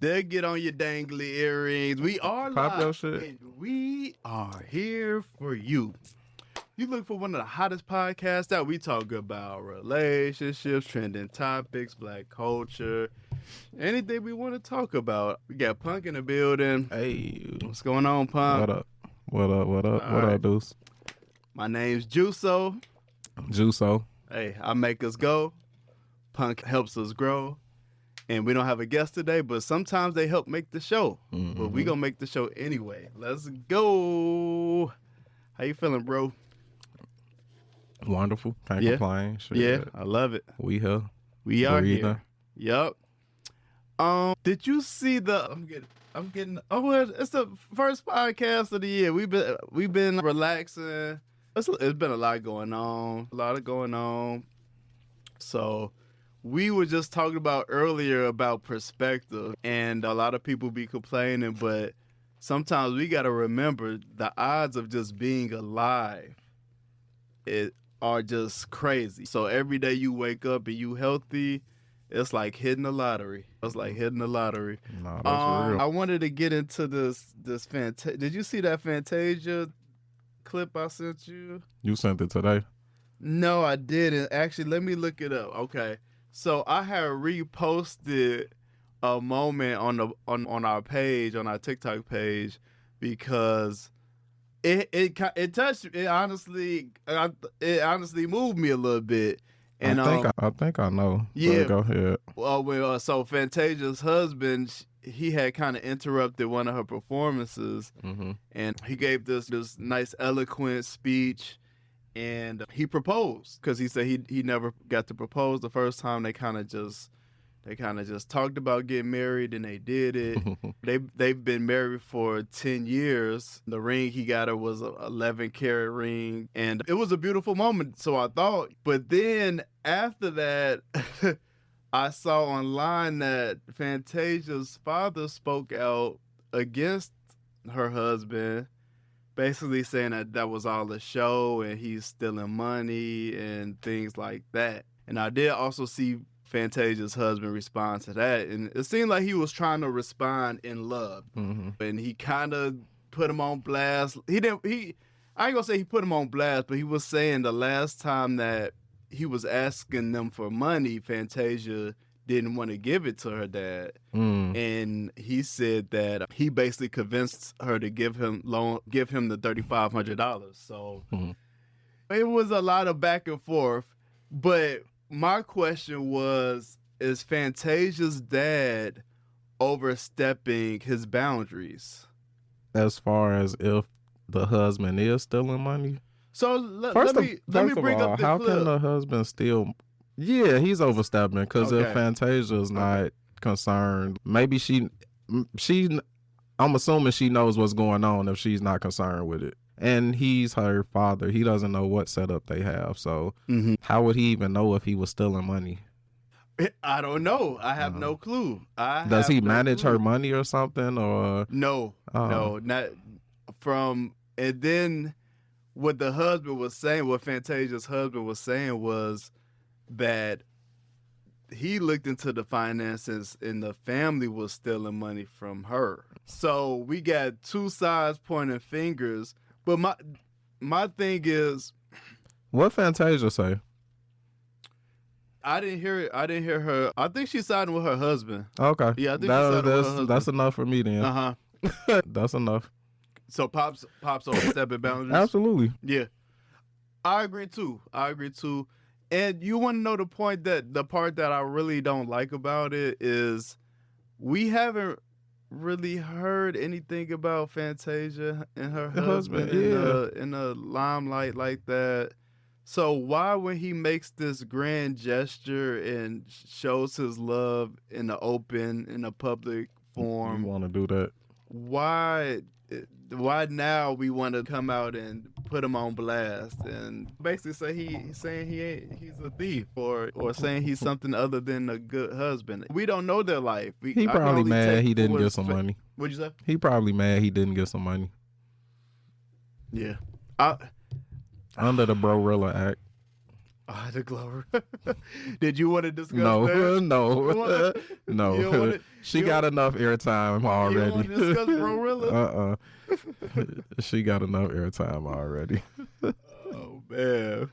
They'll get on your dangly earrings. We are Pop live, your shit. and we are here for you. You look for one of the hottest podcasts out. We talk about relationships, trending topics, black culture, anything we want to talk about. We got Punk in the building. Hey. What's going on, Punk? What up? What up? What up? All What right. up, Deuce? My name's JuSo. JuSo. Hey, I make us go. Punk helps us grow. And we don't have a guest today, but sometimes they help make the show. Mm-hmm. But we gonna make the show anyway. Let's go. How you feeling, bro? Wonderful. Can't Yeah. complain. Shit. Yeah, I love it. We here. We are Breathing. here. Yup. Did you see the? I'm getting. Oh, well, it's the first podcast of the year. We've been relaxing. It's been a lot going on. So. We were just talking about earlier about perspective, and a lot of people be complaining, but sometimes we got to remember the odds of just being alive are just crazy. So every day you wake up and you healthy, it's like hitting the lottery. No, that's real. I wanted to get into this Fantasia. Did you see that Fantasia clip I sent you? You sent it today? No, I didn't. Actually, let me look it up. Okay. So I had reposted a moment on our page, on our TikTok page, because it touched it honestly moved me a little bit. And I think I know. Yeah. Go ahead. So Fantasia's husband, he had kind of interrupted one of her performances, Mm-hmm. and he gave this nice eloquent speech. And he proposed because he said he never got to propose the first time. They kind of just talked about getting married, and they did it. They've been married for 10 years. The ring he got her was an 11-carat ring, and it was a beautiful moment. So I thought, but then after that, I saw online that Fantasia's father spoke out against her husband, basically saying that was all a show and he's stealing money and things like that. And I did also see Fantasia's husband respond to that, and it seemed like he was trying to respond in love. Mm-hmm. And he kind of put him on blast. I ain't gonna say he put him on blast, but he was saying the last time that he was asking them for money, Fantasia didn't want to give it to her dad. And he said that he basically convinced her to give him the $3,500. So it was a lot of back and forth. But my question was, is Fantasia's dad overstepping his boundaries? As far as if the husband is stealing money? So let me bring up the how clip. can the husband steal? Yeah, he's overstepping because if Okay. Fantasia's not concerned, maybe I'm assuming she knows what's going on if she's not concerned with it. And he's her father. He doesn't know what setup they have. So how would he even know if he was stealing money? I don't know. I have no clue. Does he manage her money or something? Or No, not from. And then what the husband was saying, what Fantasia's husband was saying was that he looked into the finances and the family was stealing money from her. So we got two sides pointing fingers. But my thing is, what Fantasia say? I didn't hear her. I think she's siding with her husband. Okay. Yeah, I think she's siding with her husband. That's enough for me then. That's enough. So Pops overstepping boundaries. Absolutely. Yeah, I agree too. And you want to know the part that I really don't like about it is we haven't really heard anything about Fantasia and her husband in the limelight like that. So why, when he makes this grand gesture and shows his love in the open, in a public forum, You want to do that? why now we want to come out and put him on blast and basically say he's a thief or saying he's something other than a good husband? We don't know their life. He probably mad he didn't get some money. What'd you say? He probably mad he didn't get some money. Yeah. Under the Brorilla Act. The Glover. Did you want to discuss No, that? no, You no. don't wanna- She you got don't- enough airtime You don't already. want to discuss Glorilla? She got enough airtime already. Oh man.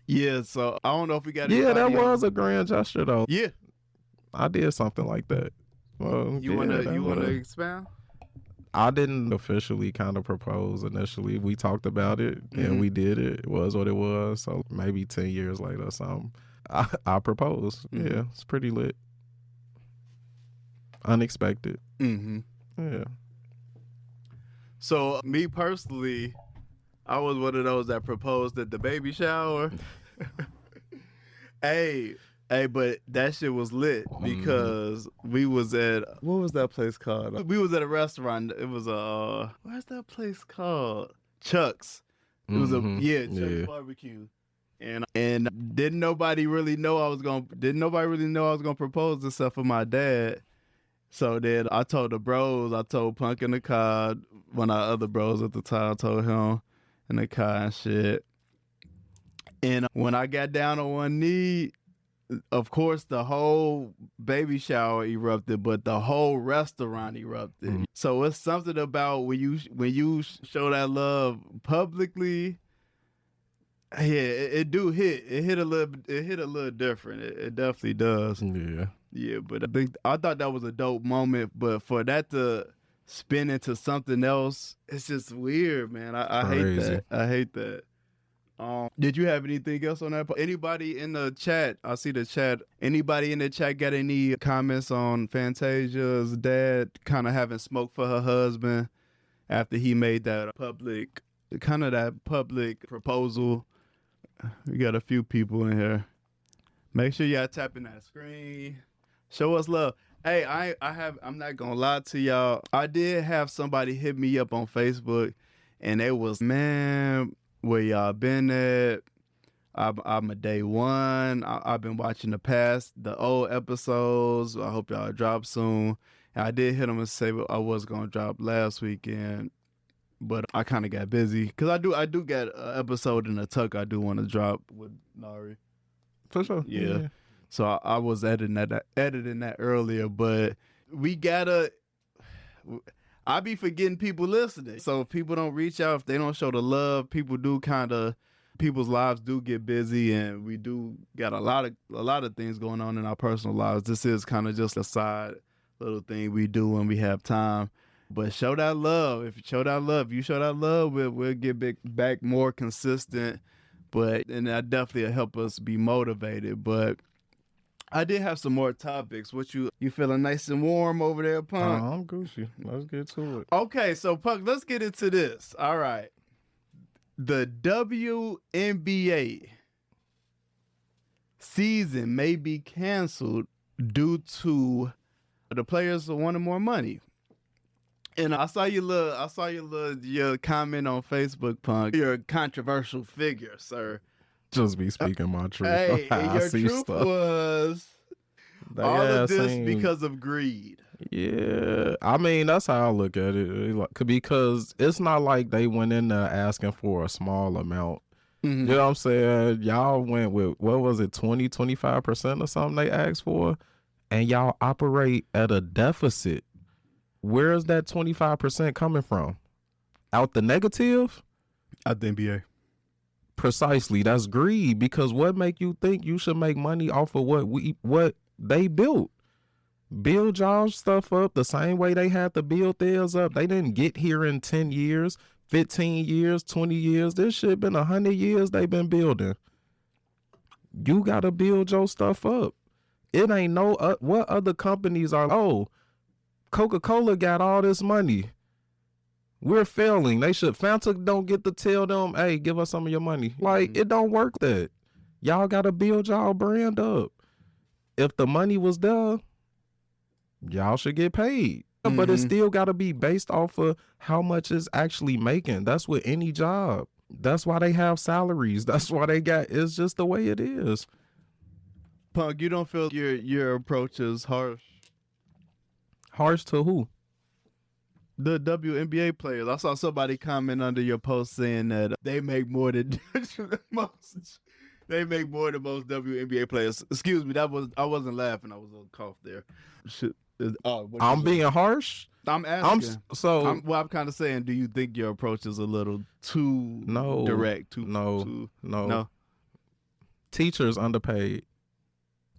Yeah, so I don't know if we got Yeah, that anybody was a grand gesture though. Yeah. I did something like that. Well, You yeah, wanna that you wanna was- expound? I didn't officially kind of propose initially. We talked about it and we did it. It was what it was. So maybe 10 years later or something, I proposed. Yeah, it's pretty lit. Unexpected. Mm-hmm. Yeah. So me personally, I was one of those that proposed at the baby shower. Hey, but that shit was lit because we was at, what was that place called? We was at a restaurant. It was what's that place called? Chuck's. It was Chuck's barbecue. And didn't nobody really know I was gonna propose except for my dad. So then I told the bros, I told Punk in the car, one of our other bros at the time, I told him in the car and shit. And when I got down on one knee, of course the whole baby shower erupted, but the whole restaurant erupted. So it's something about when you show that love publicly. Yeah, it do hit. It hit a little different. It definitely does. Yeah. Yeah, but I thought that was a dope moment. But for that to spin into something else, it's just weird, man. I hate that. I hate that. Did you have anything else on that? Anybody in the chat? I see the chat. Anybody in the chat got any comments on Fantasia's dad kind of having smoke for her husband after he made that public proposal? We got a few people in here. Make sure y'all tapping that screen. Show us love. Hey, I'm not gonna lie to y'all. I did have somebody hit me up on Facebook, and it was, man, where y'all been at? I'm a day one. I've been watching the old episodes. I hope y'all drop soon. And I did hit them and say I was gonna drop last weekend, but I kind of got busy because I do got an episode in the tuck I do want to drop with Nari. For sure. Yeah. So I was editing that earlier, but I be forgetting people listening. So if people don't reach out, if they don't show the love, people's lives do get busy, and we do got a lot of things going on in our personal lives. This is kind of just a side little thing we do when we have time. But show that love. If you show that love, we'll get back more consistent. And that definitely will help us be motivated. But I did have some more topics. What you feeling nice and warm over there, Punk? I'm Gucci. Let's get to it. Okay, so Punk, let's get into this. All right. The WNBA season may be canceled due to the players wanting more money. And I saw your comment on Facebook, Punk. You're a controversial figure, sir. Just be speaking my truth. Hey, and your truth was all of this because of greed. Yeah, I mean, that's how I look at it. Because it's not like they went in there asking for a small amount. You know what I'm saying? Y'all went with, what was it, 20-25% or something they asked for? And y'all operate at a deficit. Where is that 25% coming from? Out the negative? Out the NBA. Precisely. That's greed. Because what make you think you should make money off of what they built? Build y'all stuff up the same way they had to build theirs up. They didn't get here in 10 years, 15 years, 20 years. This shit been 100 years they've been building. You got to build your stuff up. It ain't what other companies are, Coca-Cola got all this money. We're failing. Fanta don't get to tell them, hey, give us some of your money. Like, it don't work that. Y'all got to build y'all brand up. If the money was there, y'all should get paid. But it still got to be based off of how much it's actually making. That's with any job. That's why they have salaries. That's why it's just the way it is. Punk, you don't feel your approach is harsh? Harsh to who? The WNBA players. I saw somebody comment under your post saying that they make more than most. They make more than most WNBA players. Excuse me, I wasn't laughing. I was a little cough there. Shit. I'm being harsh. I'm asking. I'm I'm kind of saying, do you think your approach is a little too direct? No. Teachers underpaid.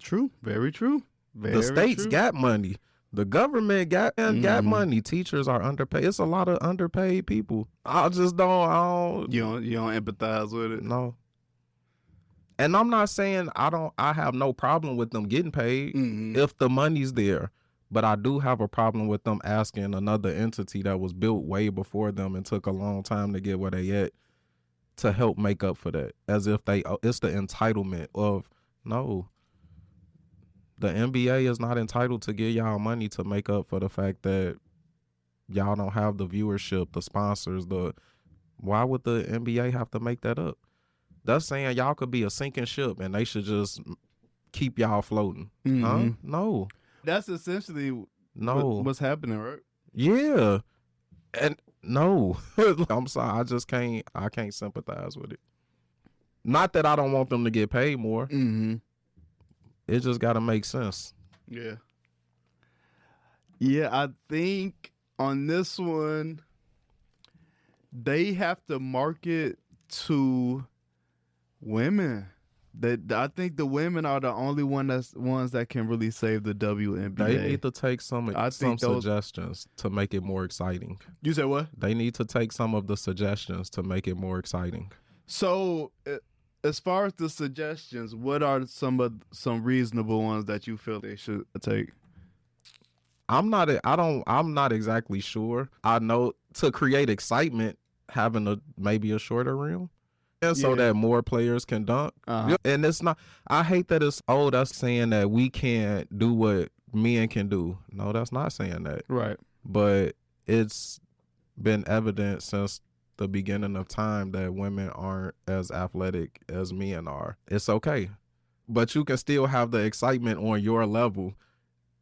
True. Very true. The states got money. The government got money. Teachers are underpaid. It's a lot of underpaid people. I just don't. You don't empathize with it. No. And I'm not saying I have no problem with them getting paid if the money's there. But I do have a problem with them asking another entity that was built way before them and took a long time to get where they at to help make up for that. As if it's the entitlement of, no. The NBA is not entitled to give y'all money to make up for the fact that y'all don't have the viewership, the sponsors, why would the NBA have to make that up? That's saying y'all could be a sinking ship and they should just keep y'all floating. Huh? No. That's essentially what's happening, right? Yeah. And no. I'm sorry. I can't sympathize with it. Not that I don't want them to get paid more. It just got to make sense. Yeah. Yeah, I think on this one, they have to market to women. I think the women are the only ones that can really save the WNBA. They need to take some suggestions to make it more exciting. You said what? They need to take some of the suggestions to make it more exciting. So, as far as the suggestions, what are some reasonable ones that you feel they should take? I'm not exactly sure. I know to create excitement, having maybe a shorter rim. So that more players can dunk. And it's not, I hate that that's saying that we can't do what men can do. No, that's not saying that. Right. But it's been evident since the beginning of time that women aren't as athletic as men are. It's okay. But you can still have the excitement on your level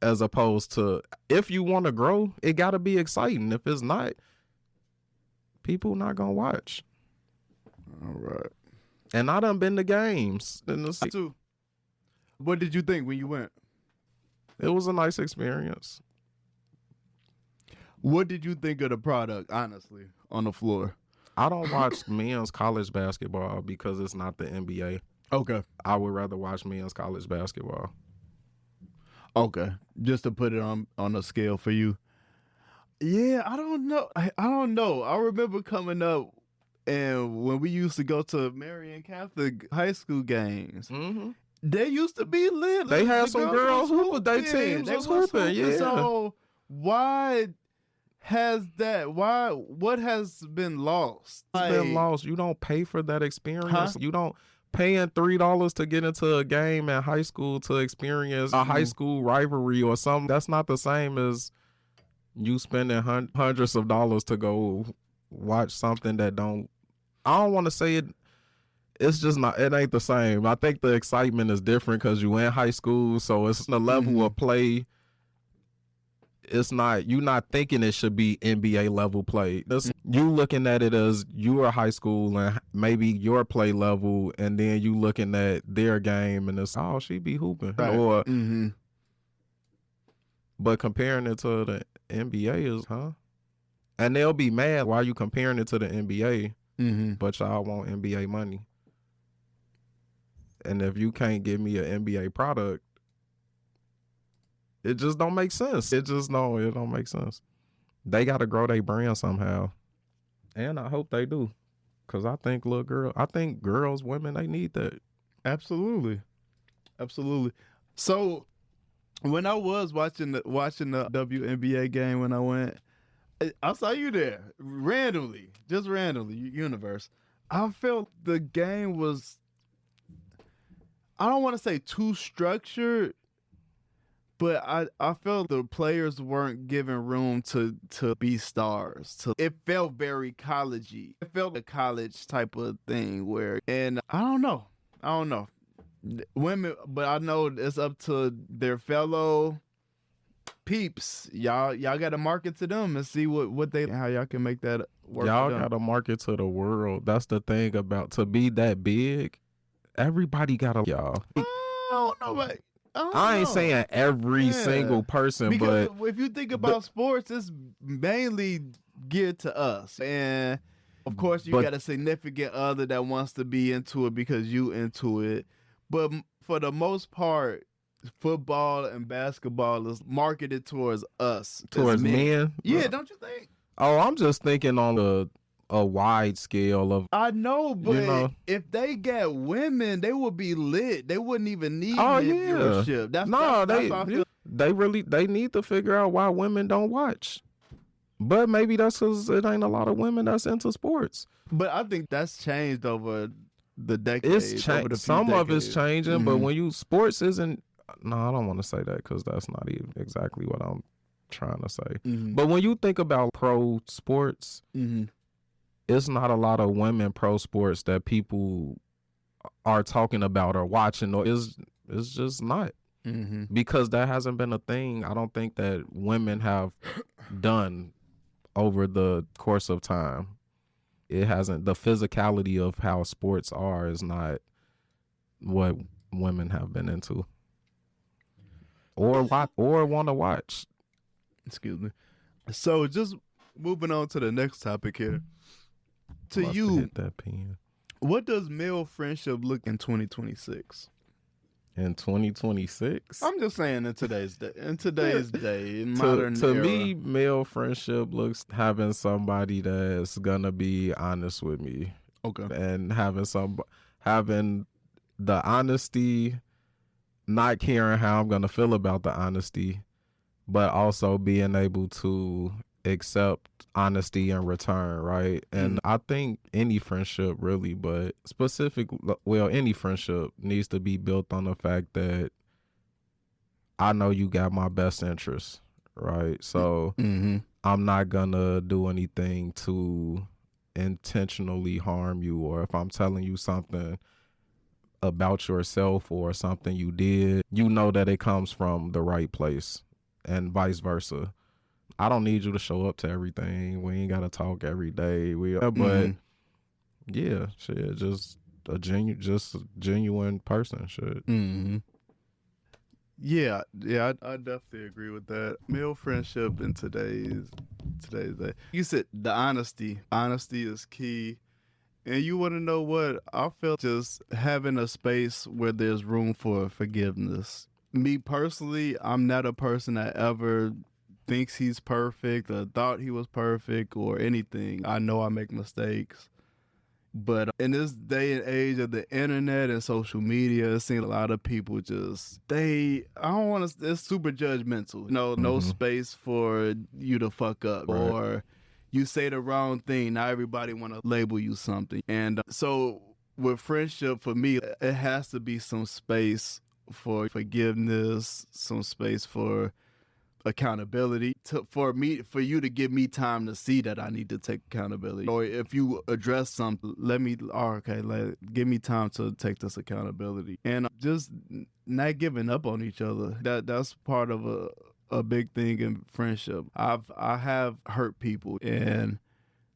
as opposed to, if you want to grow, it got to be exciting. If it's not, people not going to watch. All right. And I done been to games. Too. What did you think when you went? It was a nice experience. What did you think of the product, honestly, on the floor? I don't watch men's college basketball because it's not the NBA. Okay. I would rather watch men's college basketball. Okay. Just to put it on a scale for you. Yeah, I don't know. I don't know. I remember coming up and when we used to go to Marian Catholic high school games, they used to be lit. They had some girls hooping. They teams was hooping, yeah. So why has that? What has been lost? It's been lost. You don't pay for that experience. You don't paying $3 to get into a game in high school to experience a high school rivalry or something. That's not the same as you spending hundreds of dollars to go watch something that I don't want to say it. It's just not. It ain't the same. I think the excitement is different because you in high school, so it's the level of play. It's not. You're not thinking it should be NBA level play. You looking at it as you are high school and maybe your play level, and then you looking at their game and it's she be hooping right. But comparing it to the NBA is and they'll be mad why you comparing it to the NBA. But y'all want NBA money. And if you can't give me an NBA product, it just don't make sense. It don't make sense. They got to grow their brand somehow. And I hope they do. Because I think girls, women, they need that. Absolutely. So when I was watching the WNBA game when I went, I saw you there just randomly, universe. I felt the game was, I don't want to say too structured, but I felt the players weren't given room to be stars. It felt very college-y. It felt a college type of thing and I don't know. Women, but I know it's up to their fellow peeps. Y'all got to market to them and see how y'all can make that work. Y'all got to market to the world. That's the thing about to be that big. everybody got a y'all. I don't know, but I ain't saying every single person, because but if you think about sports, it's mainly geared to us. And of course, you got a significant other that wants to be into it because you into it. But for the most part, football and basketball is marketed towards us. Towards men? Yeah, don't you think? Oh, I'm just thinking on a wide scale of. I know, but if they get women, they would be lit. They wouldn't even need viewership. They need to figure out why women don't watch. But maybe that's because it ain't a lot of women that's into sports. But I think that's changed over the decades. It's changed. Some of it's changing, but when sports isn't. No, I don't want to say that because that's not even exactly what I'm trying to say. But when you think about pro sports, it's not a lot of women pro sports that people are talking about or watching, or it's just not. Because that hasn't been a thing. I don't think that women have done over the course of time. It hasn't. The physicality of how sports are is not what women have been into or want to watch. Excuse me. So just moving on to the next topic here. To you, hit that pen. What does male friendship look in 2026? In 2026? I'm just saying in today's day, in modern to era. me, male friendship looks having somebody that's gonna be honest with me. Okay. And having the honesty, not caring how I'm gonna feel about the honesty, but also being able to accept honesty in return, right? And I think any friendship really, but any friendship needs to be built on the fact that I know you got my best interest, right? So I'm not gonna do anything to intentionally harm you, or if I'm telling you something about yourself or something you did, you know that it comes from the right place, and vice versa. I don't need you to show up to everything. We ain't gotta talk every day. But yeah, shit, just a genuine person. Shit. Yeah, I definitely agree with that. Male friendship in today's day. You said the honesty. Honesty is key. And you want to know what? I feel just having a space where there's room for forgiveness. Me personally, I'm not a person that ever thinks he's perfect or thought he was perfect or anything. I know I make mistakes. But in this day and age of the internet and social media, I've seen a lot of people it's super judgmental. No space for you to fuck up, right? Or you say the wrong thing. Now everybody want to label you something. And so with friendship, for me, it has to be some space for forgiveness, some space for accountability, for you to give me time to see that I need to take accountability. Or if you address something, give me time to take this accountability. And just not giving up on each other. That's part of a big thing in friendship. I have hurt people, and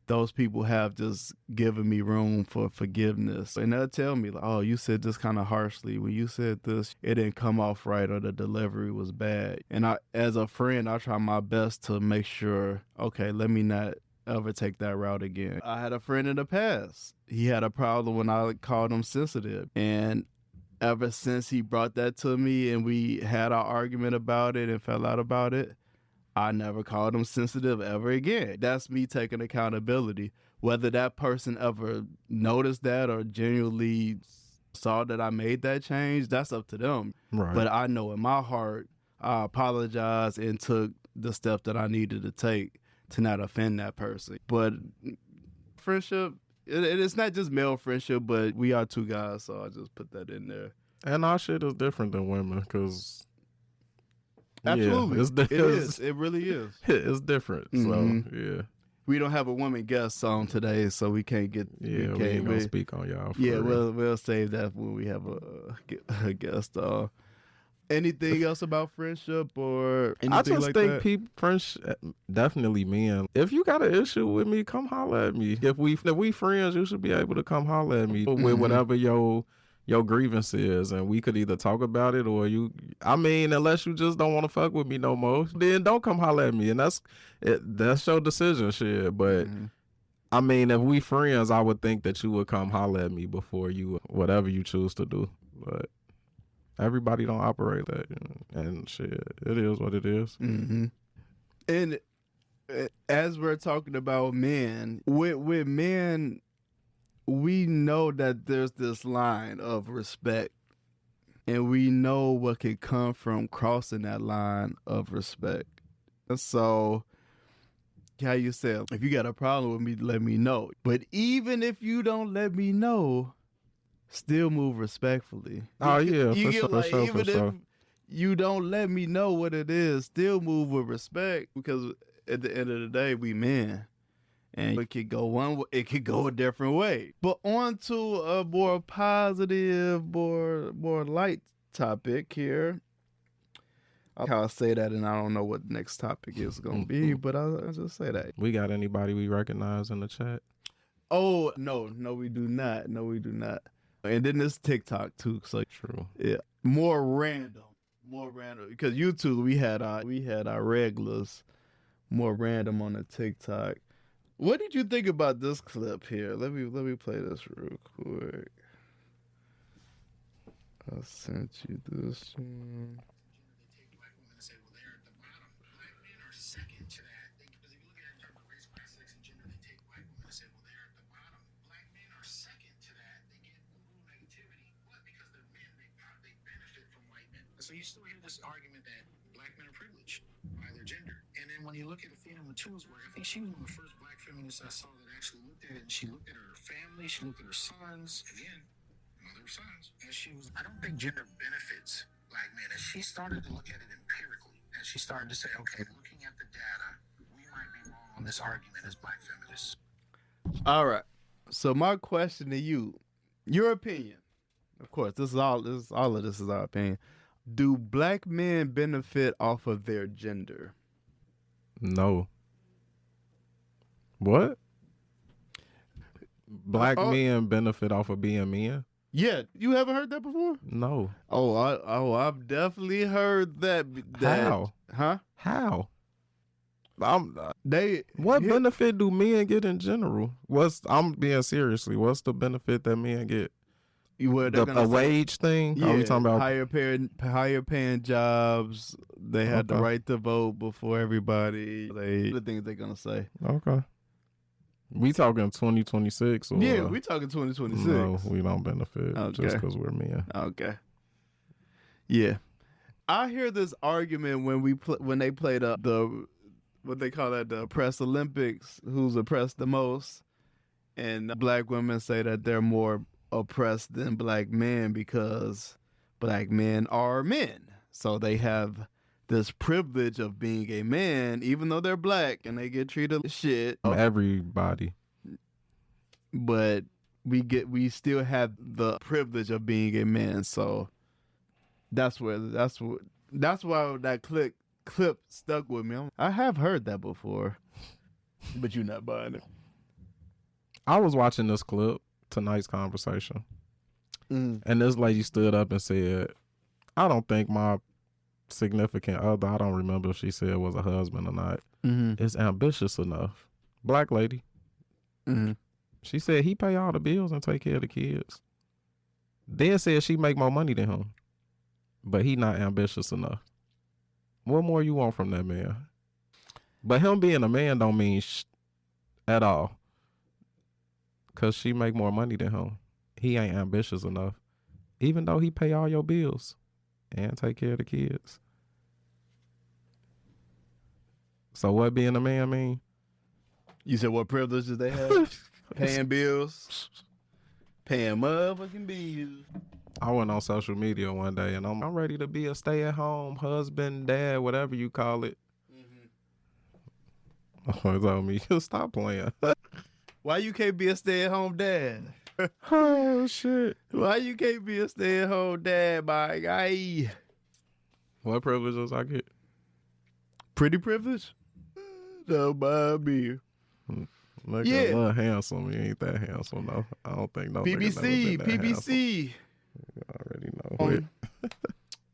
those people have just given me room for forgiveness. And they'll tell me, like, oh, you said this kind of harshly. When you said this, it didn't come off right, or the delivery was bad. And as a friend, I try my best to make sure, okay, let me not ever take that route again. I had a friend in the past. He had a problem when I called him sensitive. And ever since he brought that to me and we had our argument about it and fell out about it, I never called him sensitive ever again. That's me taking accountability. Whether that person ever noticed that or genuinely saw that I made that change, that's up to them. Right. But I know in my heart, I apologized and took the step that I needed to take to not offend that person. But friendship, it's not just male friendship, but we are two guys, so I just put that in there. And our shit is different than women, because absolutely, it is. It really is. It's different. So yeah, we don't have a woman guest on today, so we can't get. Yeah, we ain't gonna speak on y'all. We'll save that when we have a guest. Anything else about friendship or anything like that? I just think people, friendship, definitely men. If you got an issue with me, come holler at me. If we friends, you should be able to come holler at me with whatever your your grievance is, and we could either talk about it or you. I mean, unless you just don't want to fuck with me no more, then don't come holler at me, and that's your decision, shit. But I mean, if we friends, I would think that you would come holler at me before you whatever you choose to do. But everybody don't operate that, and shit, it is what it is. Mm-hmm. And as we're talking about men, with men, we know that there's this line of respect, and we know what can come from crossing that line of respect. And so, how you say, if you got a problem with me, let me know. But even if you don't let me know, still move respectfully. Oh yeah, for Even sure. if you don't let me know what it is, still move with respect, because at the end of the day, we men. And it could go one way, it could go a different way. But on to a more positive, more light topic here. I'll say that, and I don't know what the next topic is going to be, but I'll just say that. We got anybody we recognize in the chat? Oh, no, we do not. No, we do not. And then there's TikTok, too. So, true. Yeah. More random. Because YouTube, we had our regulars more random on the TikTok. What did you think about this clip here? Let me play this real quick. I sent you this one. So you still hear this argument that black men are privileged by their gender. And then when you look at Athena Matu's work, I think she was one of the first black feminists I saw that actually looked at it. And she looked at her family, she looked at her sons, again, mother of sons. And I don't think gender benefits black men. And she started to look at it empirically. And she started to say, okay, looking at the data, we might be wrong on this argument as black feminists. All right. So my question to you, your opinion. Of course, all of this is our opinion. Do black men benefit off of their gender? No. What? Black men benefit off of being men? Yeah, you haven't heard that before? No. I've definitely heard that. How? Huh? How? What benefit do men get in general? I'm being seriously. What's the benefit that men get? A wage thing? Yeah, are we talking about higher paying jobs? They had the right to vote before everybody. The things they're gonna say. Okay. We talking 2026? Or, yeah, we talking 2026. No, we don't benefit just because we're men. Okay. Yeah, I hear this argument when they played the what they call that, the oppressed Olympics. Who's oppressed the most? And black women say that they're more oppressed than black men because black men are men, so they have this privilege of being a man even though they're black and they get treated like shit. Everybody, but we still have the privilege of being a man, so that's why that clip stuck with me. I have heard that before, but you're not buying it. I was watching this clip, tonight's conversation, and this lady stood up and said, I don't think my significant other, I don't remember if she said it was a husband or not, is ambitious enough. Black lady. She said he pay all the bills and take care of the kids. Then said she make more money than him, but he not ambitious enough. What more you want from that man? But him being a man don't mean at all. Cause she make more money than him. He ain't ambitious enough. Even though he pay all your bills and take care of the kids. So what being a man mean? You said what privileges they have? Paying bills. Paying motherfucking bills. I went on social media one day and I'm ready to be a stay-at-home husband, dad, whatever you call it. Oh, told me, stop playing. Why you can't be a stay-at-home dad? Oh, shit. Why you can't be a stay-at-home dad, my guy? What privileges I get? Pretty privilege? Don't mind me. Look, a little handsome. You ain't that handsome, though. I don't think no PBC. already know it.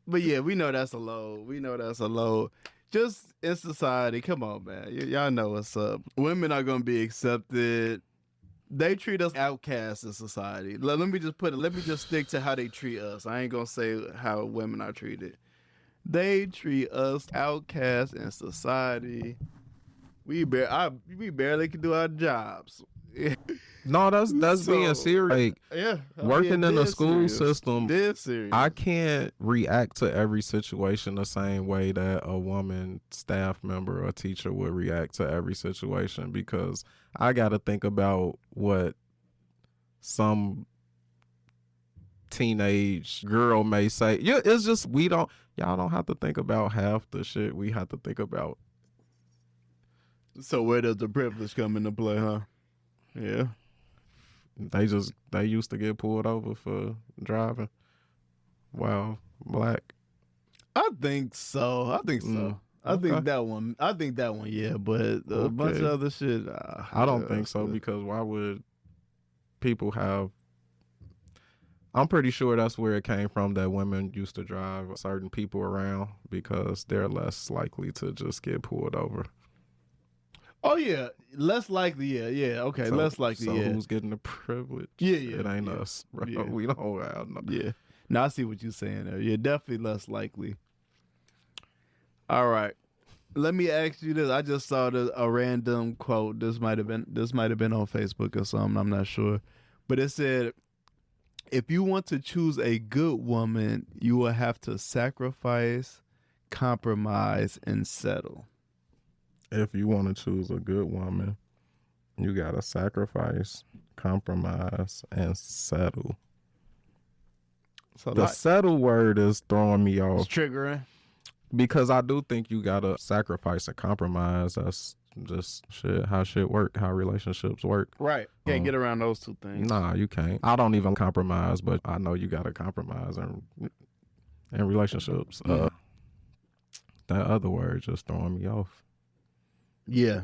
But yeah, we know that's a load. We know that's a load. Just in society, come on, man. Y'all know what's up. Women are gonna be accepted. They treat us outcasts in society. Let me just put it. Let me just stick to how they treat us. I ain't gonna say how women are treated. They treat us outcasts in society. We barely can do our jobs. No, that's being So, serious. Like, Yeah, working in the dead school serious. system, Dead serious. I can't react to every situation the same way that a woman staff member or teacher would react to every situation, because I got to think about what some teenage girl may say. Yeah, it's just y'all don't have to think about half the shit we have to think about. So where does the privilege come into play, huh? Yeah. They used to get pulled over for driving while black. I think so. I think that one. Yeah, but a bunch of other shit. I don't think so, because why would people have? I'm pretty sure that's where it came from, that women used to drive certain people around because they're less likely to just get pulled over. Oh yeah, less likely. Yeah. Okay, So, less likely. So yeah. who's getting the privilege? Yeah. It ain't us, bro. Yeah. We don't have no. Yeah. Now I see what you're saying there. Yeah, definitely less likely. All right. Let me ask you this. I just saw a random quote. This might have been on Facebook or something. I'm not sure. But it said, if you want to choose a good woman, you will have to sacrifice, compromise, and settle. If you want to choose a good woman, you gotta sacrifice, compromise, and settle. So The settle word is throwing me off. it's triggering. Because I do think you gotta sacrifice and compromise. That's just how shit work, how relationships work. Right. Can't get around those two things. Nah, you can't. I don't even compromise, but I know you gotta compromise in relationships. That other word just throwing me off. Yeah.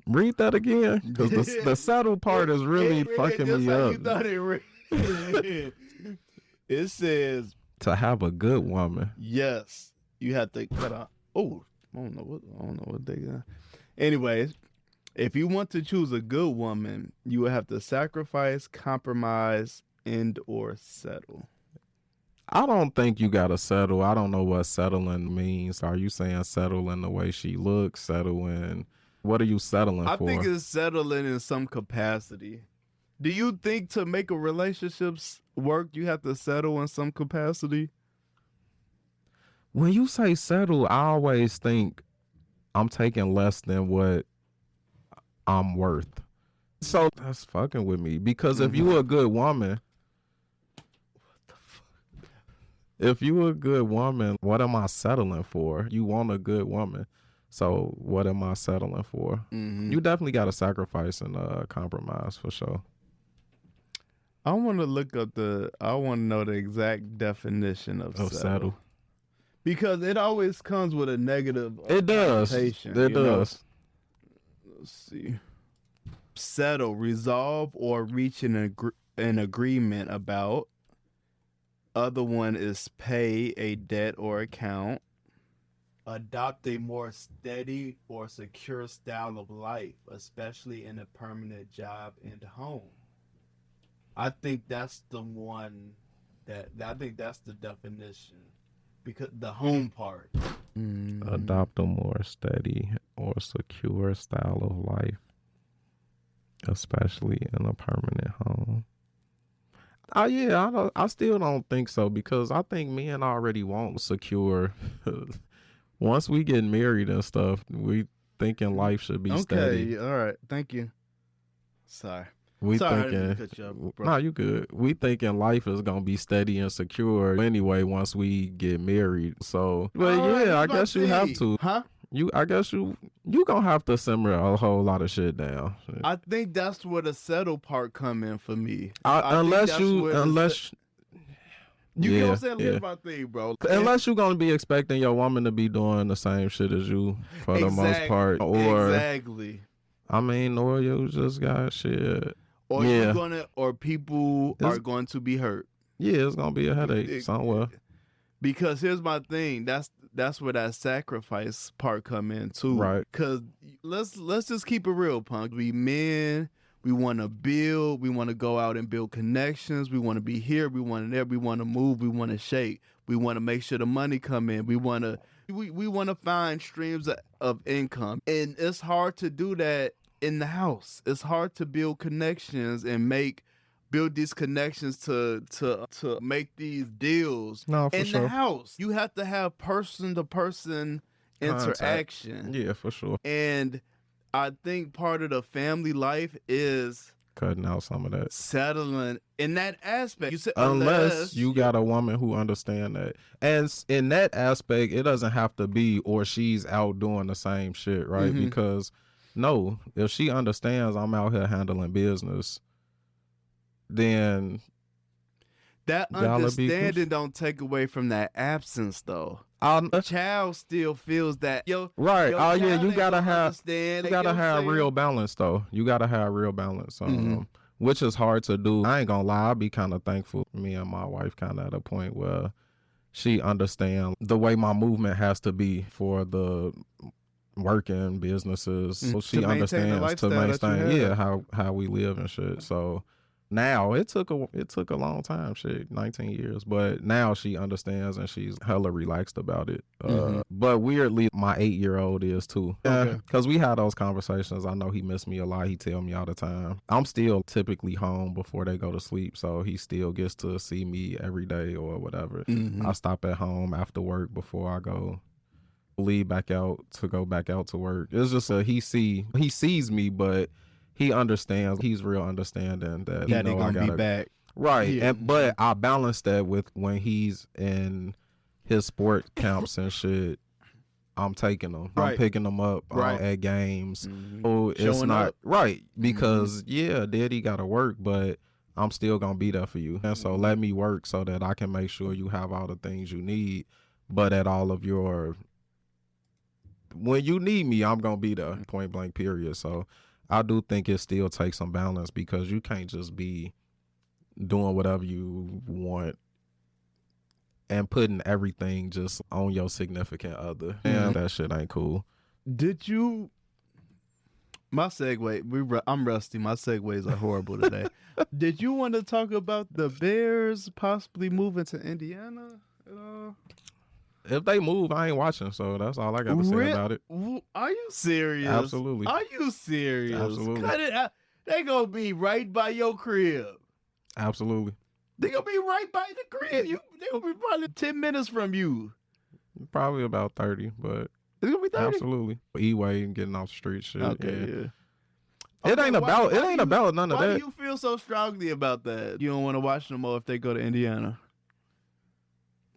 Read that again, because the settle part is really fucking me up. You thought it read. It says, to have a good woman. yes, you have to cut out. Oh, I don't know what they got. Anyways, if you want to choose a good woman, you will have to sacrifice, compromise, and or settle. I don't think you gotta settle. I don't know what settling means. Are you saying settle in the way she looks? Settle in, what are you settling for? I think it's settling in some capacity. Do you think to make a relationship work, you have to settle in some capacity? When you say settle, I always think I'm taking less than what I'm worth. So that's fucking with me, because if you a good woman, what am I settling for? You want a good woman, so what am I settling for? You definitely got to sacrifice and compromise for sure. I want to look up I want to know the exact definition of settle. Because it always comes with a negative It does. connotation, It does. Let's see. Settle, resolve or reach an agreement about. Other one is pay a debt or account. Adopt a more steady or secure style of life, especially in a permanent job and home. I think that's the one I think that's the definition, because the home part. Adopt a more steady or secure style of life, especially in a permanent home. Oh yeah, I still don't think so, because I think men already want secure. Once we get married and stuff, we thinking life should be steady. Okay, all right, thank you. Sorry. We Sorry, I thinking, didn't cut you off, bro. nah, you good. We thinking life is gonna be steady and secure anyway once we get married. So, but yeah, I guess you have to. Huh? I guess you gonna have to simmer a whole lot of shit down. I think that's where the settle part come in for me. Unless you get what I'm saying? yeah. Here's my thing, bro. Unless you're gonna be expecting your woman to be doing the same shit as you for the most part, or exactly. I mean, or you just got shit. Or you're gonna, or people are going to be hurt. Yeah, it's gonna be a headache It- somewhere. Because here's my thing. That's where that sacrifice part come in too. Right. Cause let's just keep it real, punk. We men, we want to build. We want to go out and build connections. We want to be here. We want to there. We want to move. We want to shake. We want to make sure the money come in. We want to find streams of income, and it's hard to do that in the house. It's hard to build connections and build these connections to make these deals No, for in sure. the house. You have to have person to person interaction. Yeah, for sure. And I think part of the family life is Cutting out some of that. settling in that aspect. You said Unless you got a woman who understand that. And in that aspect, it doesn't have to be or she's out doing the same shit, right? Mhm. Because no, if she understands I'm out here handling business, then that y'all be understanding crucial. don't take away from that absence though. I'll, The child still feels that right. your Oh yeah, child you ain't gotta gonna have understand. you They gotta gonna have say, real balance though. You gotta have real balance. Mhm. Which is hard to do. I ain't gonna lie, I be kind of thankful. Me and my wife kind of at a point where she understands the way my movement has to be for the working businesses. So To she maintain the understands to lifestyle that you maintain, have. how we live and shit. So now it took a long time, shit, 19 years. But now she understands and she's hella relaxed about it. Mhm. But weirdly, my 8-year-old is too. Okay. Because we had those conversations. I know he missed me a lot. He tell me all the time. I'm still typically home before they go to sleep, so he still gets to see me every day or whatever. Mhm. I stop at home after work before I go leave back out to go back out to work. It's just he sees me, but he understands. He's real understanding that he That know they I gonna be gotta back. right. Yeah. And but I balance that with when he's in his sport camps and shit. I'm taking him. I'm Right. picking him up Right. at games. Mhm. So it's Showing not up. right because yeah, daddy gotta work, but I'm still gonna be there for you. And so let me work so that I can make sure you have all the things you need, but at all of your when you need me, I'm gonna be there. Point blank period. So I do think it still takes some balance because you can't just be doing whatever you want and putting everything just on your significant other. And that shit ain't cool. Did you? My segue. I'm rusty. My segues are horrible today. Did you want to talk about the Bears possibly moving to Indiana at all? If they move, I ain't watching, so that's all I got to say about it. Are you serious? Absolutely. Are you serious? Absolutely. Cut it out. They gonna be right by your crib. Absolutely. They gonna be right by the crib. They gonna be probably 10 minutes from you. Probably about 30, but It's gonna be 30. absolutely. E-way and getting off the street shit. Okay, yeah. yeah. It ain't about none of Why that. do you feel so strongly about that? You don't want to watch them more if they go to Indiana.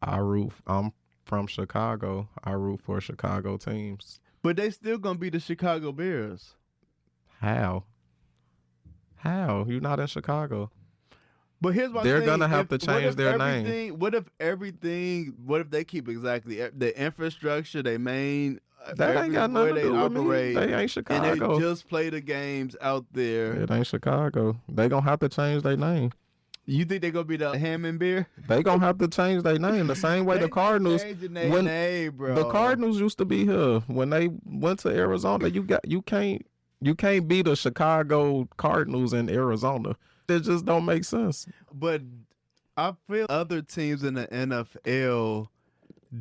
I'm from Chicago. I root for Chicago teams. But they still gonna be the Chicago Bears. How? You're not in Chicago. But here's my They're thing. gonna have to What change if their name. What if they keep exactly the infrastructure, they main That ain't got nothing to do with me. operate, They ain't and they Chicago. just play the games out there. It ain't Chicago. They gonna have to change their name. You think they gonna be the Hammond Bear? They gonna have to change their name the same way They the Cardinals. changing their when name, bro. The Cardinals used to be here when they went to Arizona. You can't be the Chicago Cardinals in Arizona. It just don't make sense. But I feel other teams in the NFL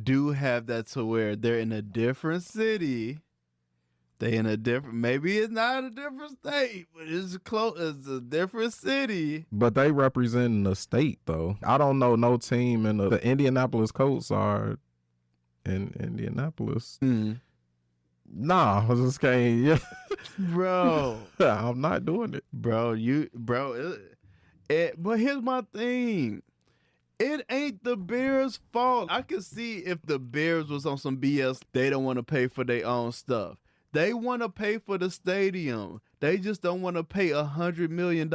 do have that to where they're in a different city. They in a different, maybe it's not a different state, but it's close. It's a different city. But they representing the state though. I don't know no team in the Indianapolis Colts are in Indianapolis. Nah, I just can't. Yeah, Bro. I'm not doing it. But here's my thing. It ain't the Bears' fault. I could see if the Bears was on some BS, they don't want to pay for their own stuff. They want to pay for the stadium. They just don't want to pay $100 million.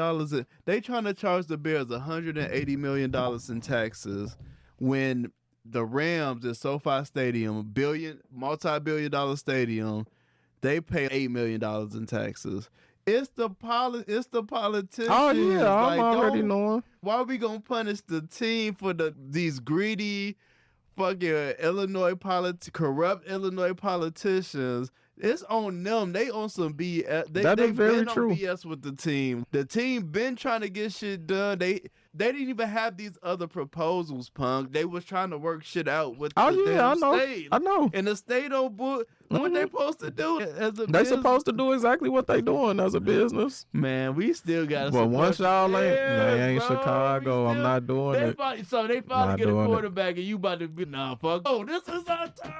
They trying to charge the Bears $180 million in taxes when the Rams at SoFi Stadium, multi-billion-dollar stadium, they pay $8 million in taxes. It's the politicians. Oh yeah, I'm Like, already don't- knowing. Why are we gonna punish the team for these greedy fucking corrupt Illinois politicians? It's on them. They on some BS. That is They very been on true. BS with the team. The team been trying to get shit done. They didn't even have these other proposals, Punk. They was trying to work shit out with Oh the yeah, I damn know. state. I know. And the state on book. What they supposed to do as a They business? supposed to do exactly what they doing as a business. Man, we still got. But once y'all ain't, they ain't bro, Chicago. I'm not doing it. They finally Not get a doing it. quarterback, and you about to be fuck. Oh, this is our time.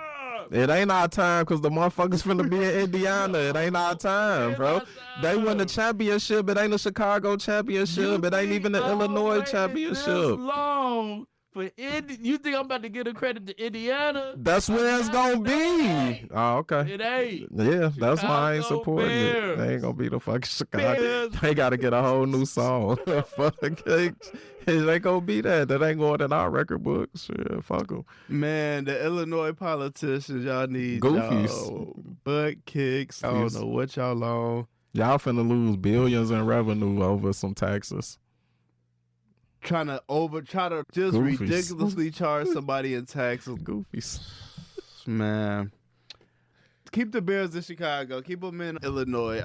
It ain't our time because the motherfuckers finna be in Indiana. It ain't our time, bro. our They win the time. championship. It ain't a Chicago championship. It ain't even the Illinois championship. This long for you think I'm about to give a credit to Indiana? That's where it's gonna be. Oh, okay. It ain't. Yeah, that's why I ain't Chicago supporting it. Bears. They ain't gonna be the fucking Chicago. Bears. They gotta get a whole new song. Fuck it. It ain't gonna be that. That ain't going in our record books. Shit, fuck them. Man, the Illinois politicians, y'all need Goofies. y'all butt kicks. I don't Goofies. know what y'all on. Y'all finna lose billions in revenue over some taxes. Try to just Goofies. ridiculously charge somebody in taxes. Goofies. Man, keep the Bears in Chicago. Keep them in Illinois.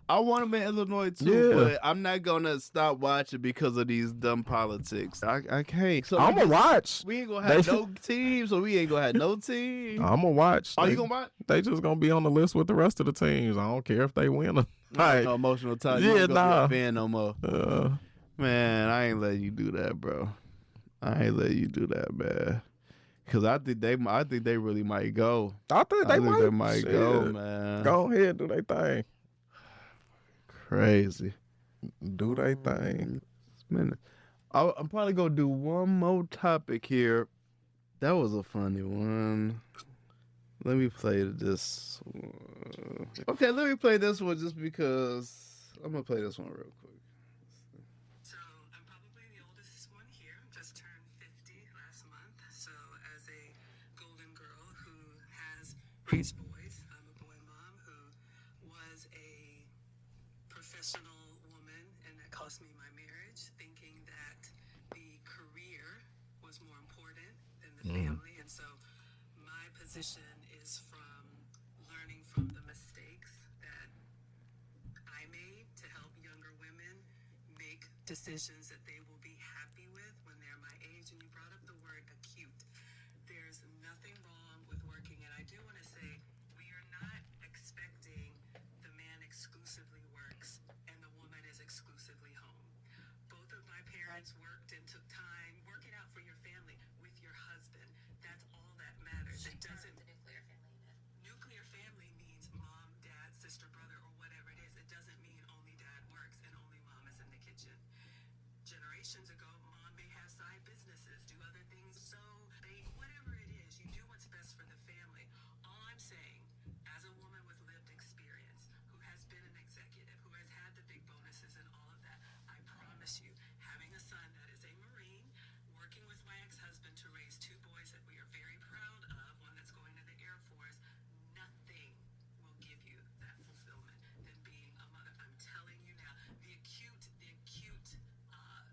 I want them in Illinois too, Yeah. but I'm not gonna stop watching because of these dumb politics. I can't. So I'm gonna watch. we ain't gonna have They- no team, so we ain't gonna have no team. I'm gonna watch. Are They- you gonna watch? They just gonna be on the list with the rest of the teams. I don't care if they win or not. No emotional time. Yeah, You ain't gonna nah. be a fan no more. Man, I ain't letting you do that, bro. I ain't letting you do that, man. Cause I think they really might go. I think I they think might. they might go, Shit. man. Go ahead, do they thing. Crazy. Do they thing. Minute. I'm probably gonna do one more topic here. That was a funny one. Let me play this one. Okay, let me play this one just because I'm gonna play this one real quick. So I'm probably the oldest one here. Just turned 50 last month. So as a golden girl who has raised boys, I'm a boy mom who was a professional woman, and that cost me my marriage, thinking that the career was more important than the family. And so my position is from learning from the mistakes that I made to help younger women make decisions that they will be happy with when they're my age. And you brought up the word acute. There's nothing wrong with working. And I do want to say, we are not expecting the man exclusively works and the woman is exclusively home. Both of my parents worked and took time. Work it out for your family with your husband. That's all that matters. It doesn't. Nuclear family means mom, dad, sister, brother, or whatever it is. It doesn't mean only dad works and only mom is in the kitchen. Generations ago, mom may have side businesses, do other things, whatever it is, you do what's best for the family. All I'm saying, as a woman with lived experience, who has been an executive, who has had the big bonuses and all of that, I promise you, having a son that is a Marine, working with my ex-husband to raise two boys that we are very proud of, one that's going to the Air Force, nothing will give you that fulfillment than being a mother. I'm telling you now, the acute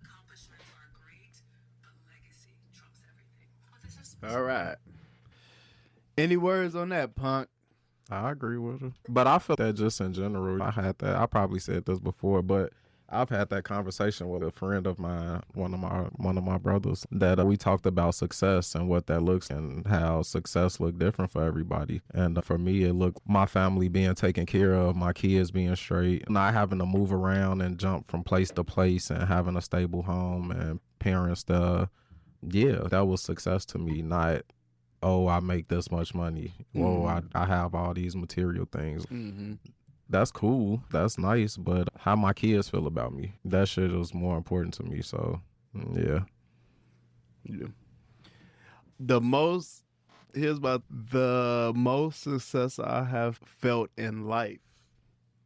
accomplishments are great, but legacy trumps everything. All right. Any words on that, Punk? I agree with her. But I feel that just in general, I probably said this before, but I've had that conversation with a friend of mine, one of my brothers, that we talked about success and what that looks and how success look different for everybody. And for me, it looked my family being taken care of, my kids being straight, not having to move around and jump from place to place and having a stable home and parents that was success to me. Not, oh, I make this much money. Whoa, I have all these material things. Mm-hmm. That's cool. That's nice. But how my kids feel about me, that shit was more important to me. So, yeah. The most success I have felt in life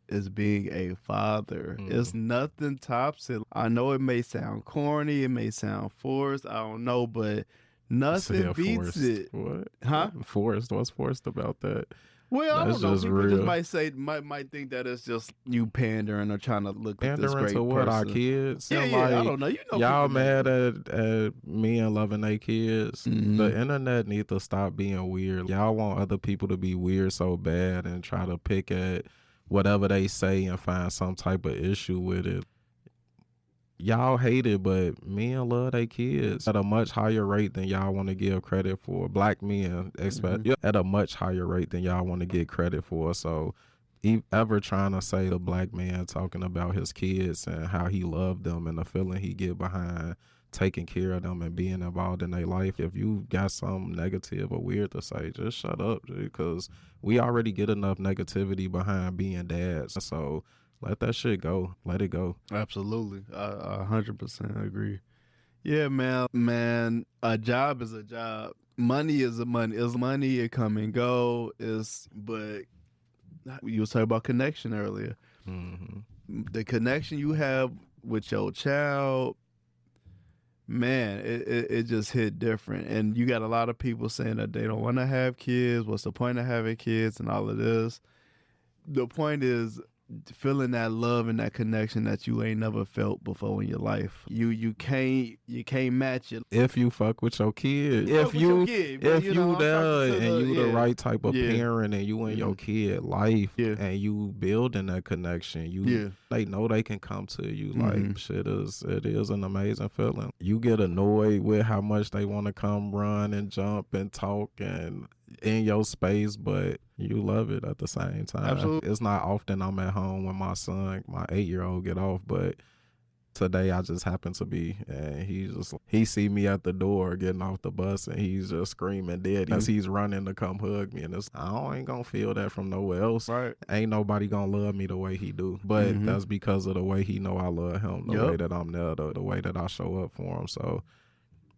is being a father. It's nothing tops it. I know it may sound corny, it may sound forced, I don't know, but nothing beats forced. it. What? Huh? Forced? What's forced about that? Well, I That's don't know. just People just real. might think that it's just you pandering or trying to look at this Pandering great to what, our person. kids? Yeah, And yeah. I like, don't know. You know, y'all people mad negative. at men loving their kids? Mhm. The internet need to stop being weird. Y'all want other people to be weird so bad and try to pick at whatever they say and find some type of issue with it. Y'all hate it, but men love their kids at a much higher rate than y'all want to give credit for. Black men expect at a much higher rate than y'all want to get credit for. So ever trying to say the black man talking about his kids and how he loved them and the feeling he get behind taking care of them and being involved in their life, if you got something negative or weird to say, just shut up, because we already get enough negativity behind being dads. So let that shit go. Let it go. Absolutely. I 100% agree. Yeah, man, a job is a job. Money is a money. It's money. It come and go. But you was talking about connection earlier. Mm-hmm. The connection you have with your child, man, it just hit different. And you got a lot of people saying that they don't want to have kids. What's the point of having kids and all of this? The point is feeling that love and that connection that you ain't never felt before in your life. You can't match it. If you fuck with your kid, Fuck with your kid, but, if you know, you I'm talking there to and you the yeah. right type of Yeah. parent and you and your kid life and you building that connection, they know they can come to you. Like it is an amazing feeling. You get annoyed with how much they want to come run and jump and talk and in your space, but you love it at the same time. Absolutely. It's not often I'm at home when my son, my 8-year-old, get off, but today I just happen to be, and he see me at the door getting off the bus and he's just screaming daddy as he's running to come hug me, and I ain't gonna feel that from nowhere else. Right. Ain't nobody gonna love me the way he do, but that's because of the way he know I love him, the way that I'm there, the way that I show up for him. So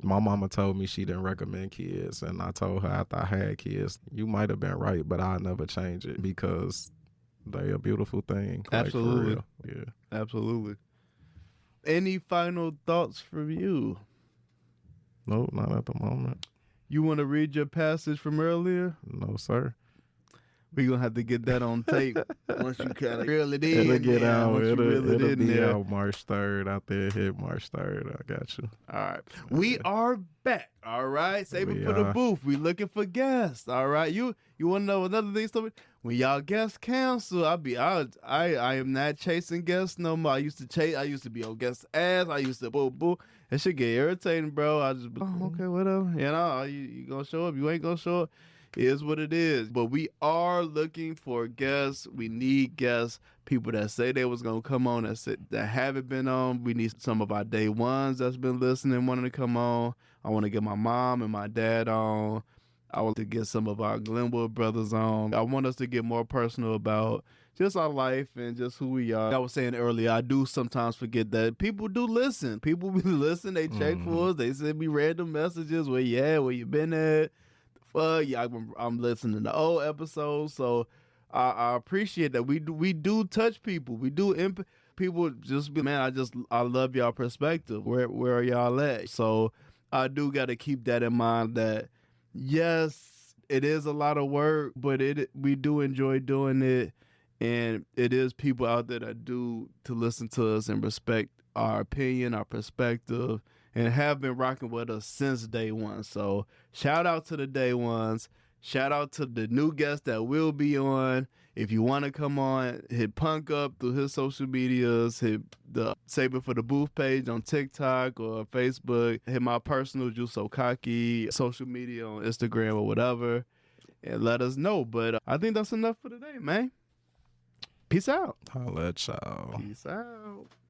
my mama told me she didn't recommend kids, and I told her after I had kids, you might have been right, but I'll never change it because they a beautiful thing. Absolutely. Like, for real. Yeah. Absolutely. Any final thoughts from you? Nope, not at the moment. You want to read your passage from earlier? No, sir. We're going to have to get that on tape once you kind of reel it in. It'll get out. It'll be there. out March 3rd. Out there, hit March 3rd. I got you. All right. We are back. All right. Save it for the booth. We looking for guests. All right. You want to know another thing? So when y'all guests cancel, I am not chasing guests no more. I used to be on guest ass. I used to boo. That shit get irritating, bro. I just okay, whatever. You know, you gonna show up? You ain't gonna show up? It is what it is. But we are looking for guests. We need guests. People that say they was gonna come on that haven't been on. We need some of our day ones that's been listening, wanting to come on. I want to get my mom and my dad on. I want to get some of our Glenwood brothers on. I want us to get more personal about just our life and just who we are. I was saying earlier, I do sometimes forget that people do listen. People be listen. They check for us. They send me random messages. Where you at? Where you been at? Yeah, I'm listening to old episodes. So I appreciate that. We do touch people. We do people just be, man, I love y'all perspective. Where are y'all at? So I do got to keep that in mind that yes, it is a lot of work, but we do enjoy doing it. And it is people out there that do to listen to us and respect our opinion, our perspective, and have been rocking with us since day one. So shout out to the day ones. Shout out to the new guests that will be on. If you want to come on, hit Punk up through his social medias. Hit the Save It for the Booth page on TikTok or Facebook. Hit my personal JuSo Kaki social media on Instagram or whatever. And let us know. But I think that's enough for today, man. Peace out. Holla at y'all. Peace out.